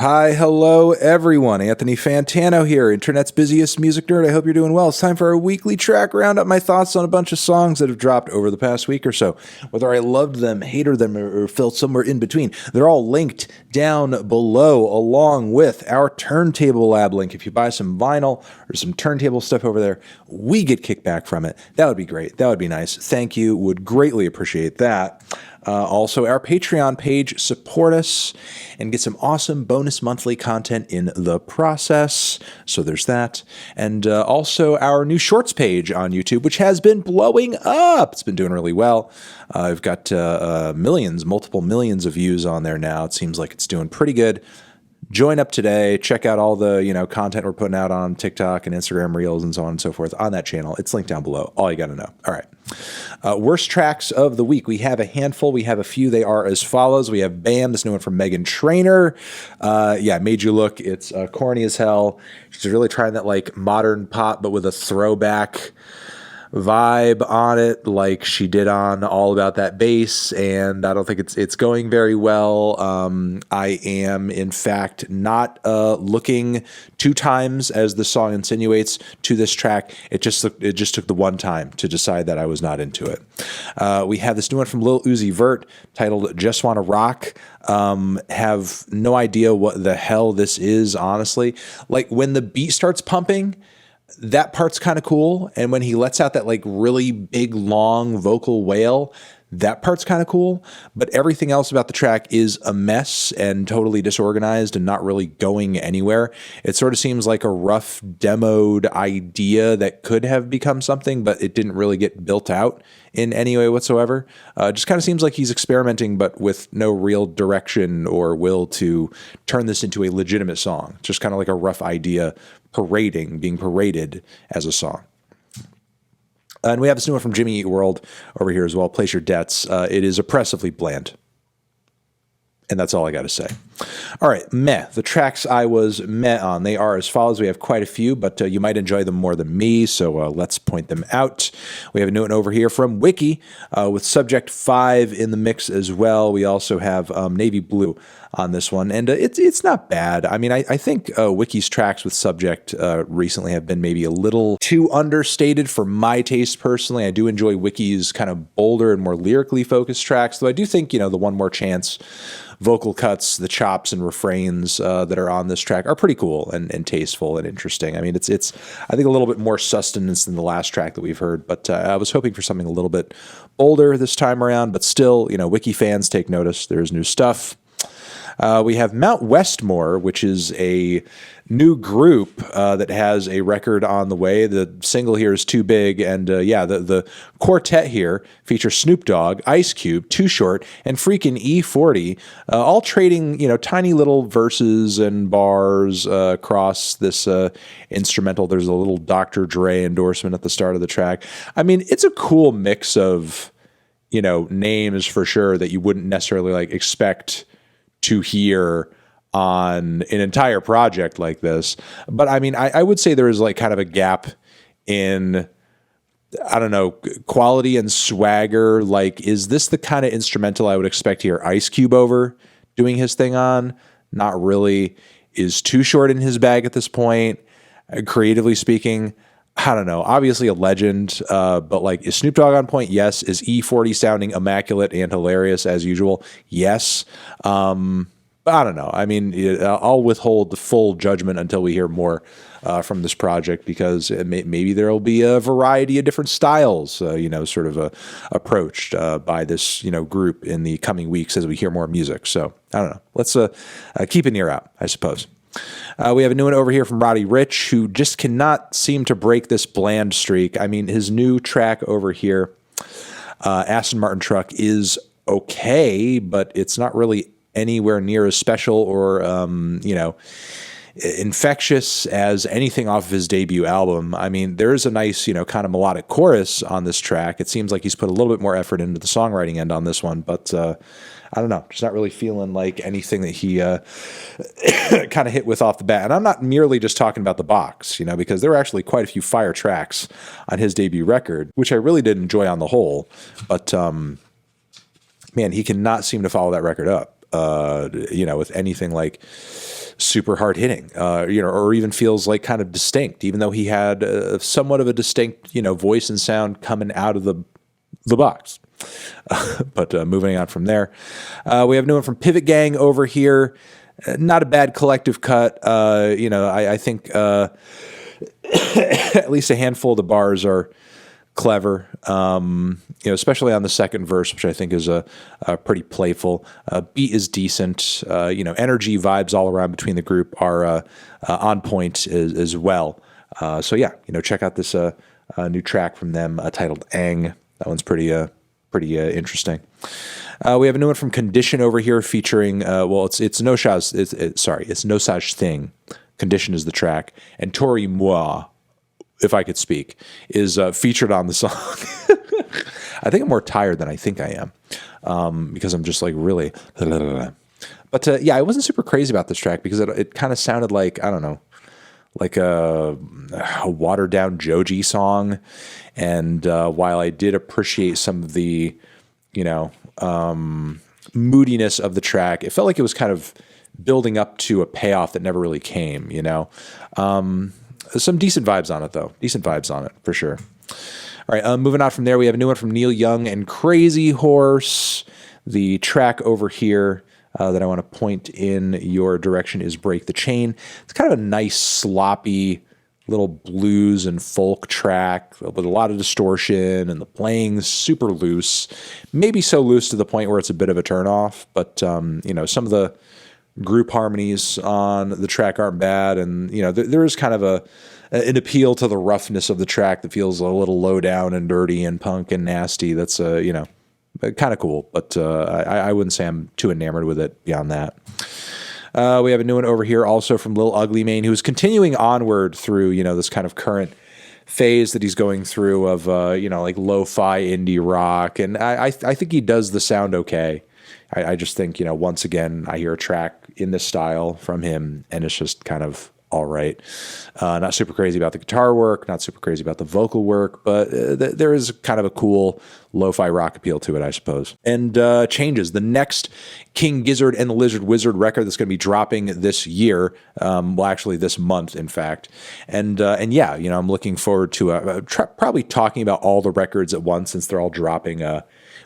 Hi, hello, everyone. Anthony Fantano here, internet's busiest music nerd. I hope you're doing well. It's time for our weekly track roundup, my thoughts on a bunch of songs that have dropped over the past week or so. Whether I loved them, hated them, or felt somewhere in between, they're all linked down below, along with our Turntable Lab link. If you buy some vinyl or some turntable stuff over there, we get kickback from it. That would be great. That would be nice. Thank you. Would greatly appreciate that. Also, our Patreon page, support us and get some awesome bonus monthly content in the process. So there's that. And also our new shorts page on YouTube, which has been blowing up. It's been doing really well. I've got millions, multiple millions of views on there now. It seems like it's doing pretty good. Join up today. Check out all the content we're putting out on TikTok and Instagram Reels and so on and so forth on that channel. It's linked down below. All you got to know. All right. Worst tracks of the week. We have a handful. We have a few. They are as follows. We have Bam, this new one from Meghan Trainor. Yeah, Made You Look. It's corny as hell. She's really trying that like modern pop, but with a throwback vibe on it, like she did on All About That Bass, and I don't think it's going very well. I am, in fact, not looking 2 times, as the song insinuates, to this track. It just took the one time to decide that I was not into it. We have this new one from Lil Uzi Vert titled Just Wanna Rock. Have no idea what the hell this is, honestly. Like, when the beat starts pumping, that part's kind of cool. And when he lets out that like really big, long vocal wail, that part's kind of cool. But everything else about the track is a mess and totally disorganized and not really going anywhere. It sort of seems like a rough demoed idea that could have become something, but it didn't really get built out in any way whatsoever. Just kind of seems like he's experimenting, but with no real direction or will to turn this into a legitimate song. Just kind of like a rough idea being paraded as a song. And we have this new one from Jimmy Eat World over here as well, Place Your Debts. It is oppressively bland. And that's all I got to say. All right, meh. The tracks I was meh on, they are as follows. We have quite a few, but you might enjoy them more than me, so let's point them out. We have a new one over here from Wiki with Subjxct 5 in the mix as well. We also have Navy Blue on this one, and it's not bad. I mean, I think Wiki's tracks with Subjxct recently have been maybe a little too understated for my taste personally. I do enjoy Wiki's kind of bolder and more lyrically focused tracks, though I do think, the One More Chance vocal cuts, the chops and refrains that are on this track are pretty cool and tasteful and interesting. I mean, it's I think a little bit more sustenance than the last track that we've heard, but I was hoping for something a little bit bolder this time around, but still, Wiki fans take notice. There's new stuff. We have Mount Westmore, which is a new group that has a record on the way. The single here is Too Big, and the quartet here features Snoop Dogg, Ice Cube, Too Short, and freaking E40, all trading tiny little verses and bars across this instrumental. There's a little Dr. Dre endorsement at the start of the track. I mean, it's a cool mix of names for sure that you wouldn't necessarily expect to hear on an entire project like this. But I mean, I would say there is kind of a gap in, I don't know, quality and swagger. Is this the kind of instrumental I would expect to hear Ice Cube over doing his thing on? Not really. Is Too Short in his bag at this point? Creatively speaking, I don't know. Obviously a legend, but is Snoop Dogg on point? Yes. Is E40 sounding immaculate and hilarious as usual? Yes. But I don't know. I mean, I'll withhold the full judgment until we hear more from this project, because maybe there will be a variety of different styles, sort of approached by this, group in the coming weeks as we hear more music. So I don't know. Let's keep an ear out, I suppose. We have a new one over here from Roddy Ricch, who just cannot seem to break this bland streak. I mean, his new track over here, Aston Martin Truck, is okay, but it's not really anywhere near as special or, infectious as anything off of his debut album. I mean, there is a nice, kind of melodic chorus on this track. It seems like he's put a little bit more effort into the songwriting end on this one, but I don't know, just not really feeling like anything that he kind of hit with off the bat. And I'm not merely just talking about the box, because there were actually quite a few fire tracks on his debut record, which I really did enjoy on the whole. But man, he cannot seem to follow that record up, with anything like super hard hitting, or even feels like kind of distinct, even though he had somewhat of a distinct, voice and sound coming out of the box. But moving on from there, we have a new one from Pivot Gang over here. Not a bad collective cut. I think at least a handful of the bars are clever, especially on the second verse, which I think is a pretty playful. Beat is decent. Energy vibes all around between the group are on point as well. Check out this new track from them titled Aang. That one's pretty interesting. We have a new one from Condition over here featuring, it's Nosaj, it's Nosaj Thing. Condition is the track. And Tori Moi, if I could speak, is featured on the song. I think I'm more tired than I think I am because I'm just like really. But I wasn't super crazy about this track because it kind of sounded like, I don't know, like a watered down Joji song. And while I did appreciate some of the, moodiness of the track, it felt like it was kind of building up to a payoff that never really came, Some decent vibes on it, though. Decent vibes on it, for sure. All right, moving on from there, we have a new one from Neil Young and Crazy Horse. The track over here that I want to point in your direction is Break the Chain. It's kind of a nice, sloppy little blues and folk track with a lot of distortion, and the playing's super loose. Maybe so loose to the point where it's a bit of a turnoff, but, some of the group harmonies on the track aren't bad, and there is kind of an appeal to the roughness of the track that feels a little low down and dirty and punk and nasty. That's kind of cool, but I wouldn't say I'm too enamored with it beyond that. We have a new one over here also from Lil Ugly Mane, who's continuing onward through this kind of current phase that he's going through of like lo-fi indie rock, and I think he does the sound okay. I just think, once again, I hear a track in this style from him, and it's just kind of all right. Not super crazy about the guitar work, not super crazy about the vocal work, but there is kind of a cool lo-fi rock appeal to it, I suppose. And Changes, the next King Gizzard and the Lizard Wizard record that's going to be dropping this year, actually this month, in fact. And I'm looking forward to probably talking about all the records at once since they're all dropping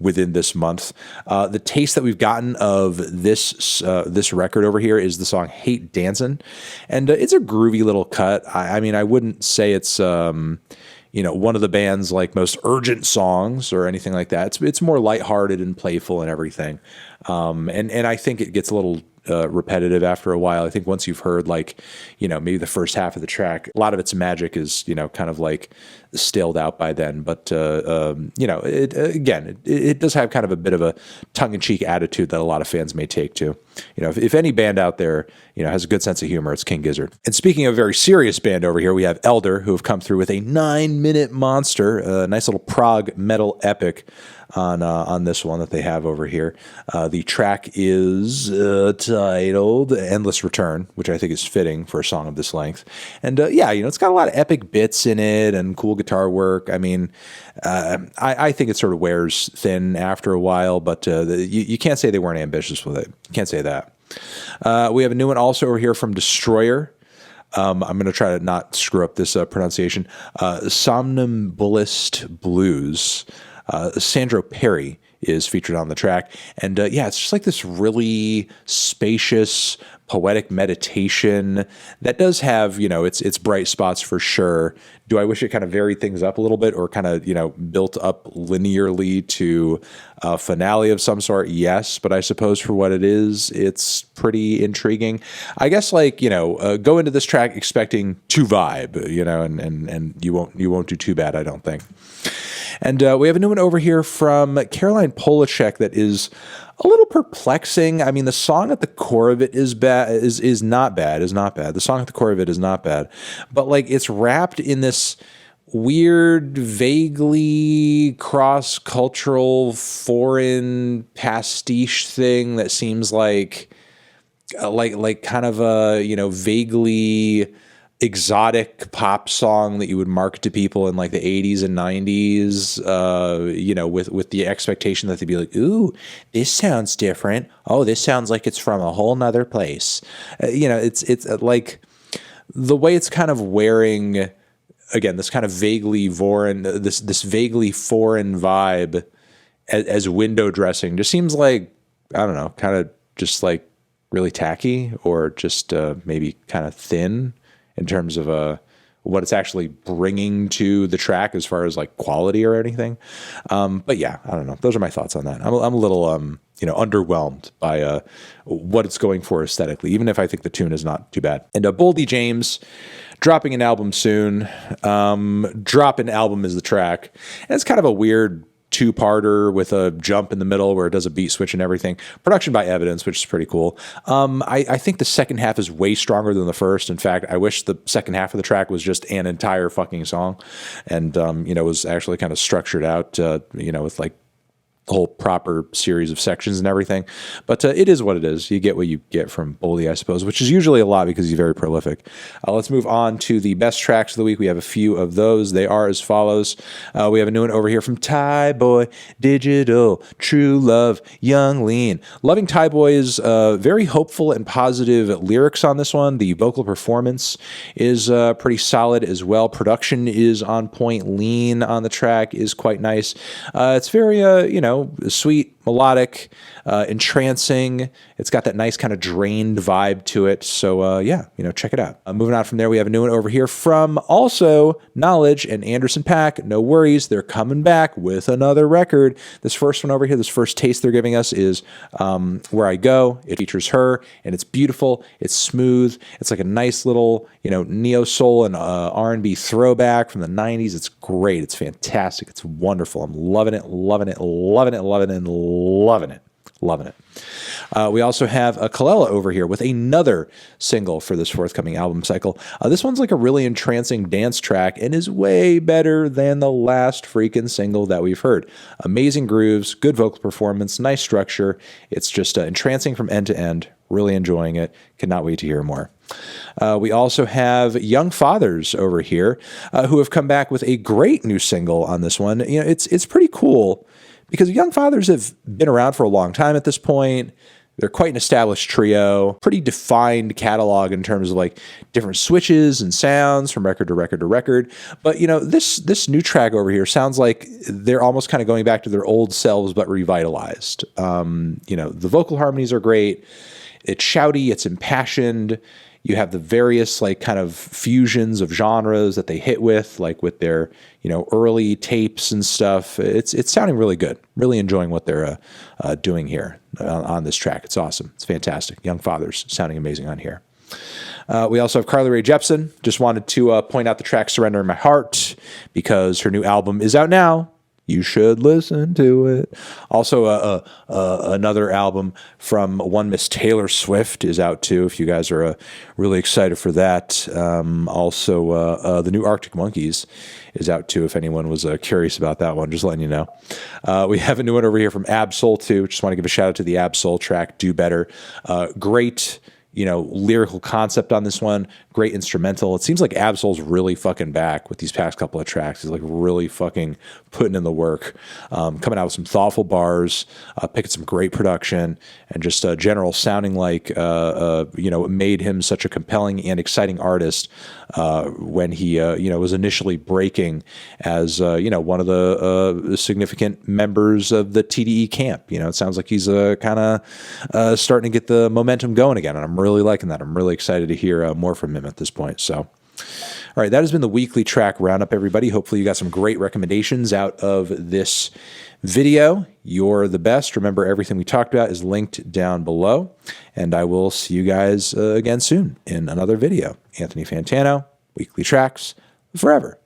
within this month. The taste that we've gotten of this record over here is the song Hate Dancin'. And it's a groovy little cut. I mean, I wouldn't say it's, one of the band's like most urgent songs or anything like that. It's more lighthearted and playful and everything. And I think it gets a little repetitive after a while. I think once you've heard maybe the first half of the track, a lot of its magic is, kind of like stalled out by then. But, it does have kind of a bit of a tongue-in-cheek attitude that a lot of fans may take to. If any band out there, has a good sense of humor, it's King Gizzard. And speaking of a very serious band over here, we have Elder, who have come through with a 9-minute monster, a nice little prog metal epic on this one that they have over here. The track is titled Endless Return, which I think is fitting for a song of this length. And it's got a lot of epic bits in it and cool guitar work. I mean, I think it sort of wears thin after a while, but you can't say they weren't ambitious with it. You can't say that. We have a new one also over here from Destroyer. I'm going to try to not screw up this pronunciation. Somnambulist Blues. Sandro Perri is featured on the track. And it's just like this really spacious, poetic meditation that does have, its bright spots for sure. Do I wish it kind of varied things up a little bit or kind of, built up linearly to a finale of some sort? Yes, but I suppose for what it is, it's pretty intriguing. I guess go into this track expecting to vibe, and you won't do too bad, I don't think. And we have a new one over here from Caroline Polachek that is a little perplexing. I mean, the song at the core of it is not bad. The song at the core of it is not bad. But it's wrapped in this weird, vaguely cross-cultural, foreign pastiche thing that seems like kind of a, vaguely exotic pop song that you would market to people in like the 80s and 90s, with the expectation that they'd be like, ooh, this sounds different. Oh, this sounds like it's from a whole nother place. It's like the way it's kind of wearing, again, this kind of vaguely foreign, this vaguely foreign vibe as window dressing just seems like, I don't know, kind of just like really tacky, or just maybe kind of thin in terms of what it's actually bringing to the track as far as like quality or anything. But yeah, I don't know. Those are my thoughts on that. I'm a little underwhelmed by what it's going for aesthetically, even if I think the tune is not too bad. And Boldy James dropping an album soon. Drop an album is the track. And it's kind of a weird two-parter with a jump in the middle where it does a beat switch and everything. Production by Evidence, which is pretty cool. I think the second half is way stronger than the first. In fact, I wish the second half of the track was just an entire fucking song, and was actually kind of structured out, with like the whole proper series of sections and everything. But it is what it is. You get what you get from Boldy, I suppose, which is usually a lot because he's very prolific. Let's move on to the best tracks of the week. We have a few of those. They are as follows. We have a new one over here from Thaiboy, Digital, True Love, Young Lean. Loving Thaiboy's very hopeful and positive lyrics on this one. The vocal performance is pretty solid as well. Production is on point. Lean on the track is quite nice. It's very, sweet, melodic, entrancing. It's got that nice kind of drained vibe to it. So check it out. Moving on from there, we have a new one over here from also NxWorries and Anderson .Paak. No worries, they're coming back with another record. This first one over here, this first taste they're giving us is Where I Go. It features H.E.R, and it's beautiful. It's smooth. It's like a nice little neo soul and R&B throwback from the 90s. It's great. It's fantastic. It's wonderful. I'm loving it, loving it, loving it, loving it, loving it. Loving it. We also have a Kelela over here with another single for this forthcoming album cycle. This one's like a really entrancing dance track and is way better than the last freaking single that we've heard. Amazing grooves, good vocal performance, nice structure. It's just entrancing from end to end. Really enjoying it. Cannot wait to hear more. We also have Young Fathers over here who have come back with a great new single on this one. It's pretty cool, because Young Fathers have been around for a long time at this point. They're quite an established trio, pretty defined catalog in terms of like different switches and sounds from record to record to record. But this new track over here sounds like they're almost kind of going back to their old selves, but revitalized. The vocal harmonies are great. It's shouty, it's impassioned. You have the various like kind of fusions of genres that they hit with, like with their early tapes and stuff. It's sounding really good. Really enjoying what they're doing here on this track. It's awesome. It's fantastic. Young Fathers sounding amazing on here. We also have Carly Rae Jepsen. Just wanted to point out the track "Surrender in My Heart" because her new album is out now. You should listen to it. Also, another album from one Miss Taylor Swift is out too, if you guys are really excited for that. Also, the new Arctic Monkeys is out too, if anyone was curious about that one, just letting you know. We have a new one over here from Ab-Soul too. Just want to give a shout out to the Ab-Soul track, Do Better. Great lyrical concept on this one. Great instrumental. It seems like Ab-Soul's really fucking back with these past couple of tracks. He's like really fucking putting in the work, coming out with some thoughtful bars, picking some great production, and just general sounding like made him such a compelling and exciting artist when he was initially breaking as one of the significant members of the TDE camp. It sounds like he's kind of starting to get the momentum going again, and I'm really liking that. I'm really excited to hear more from him at this point. So, all right, that has been the weekly track roundup, everybody. Hopefully you got some great recommendations out of this video. You're the best. Remember, everything we talked about is linked down below, and I will see you guys again soon in another video. Anthony Fantano, Weekly Tracks, forever.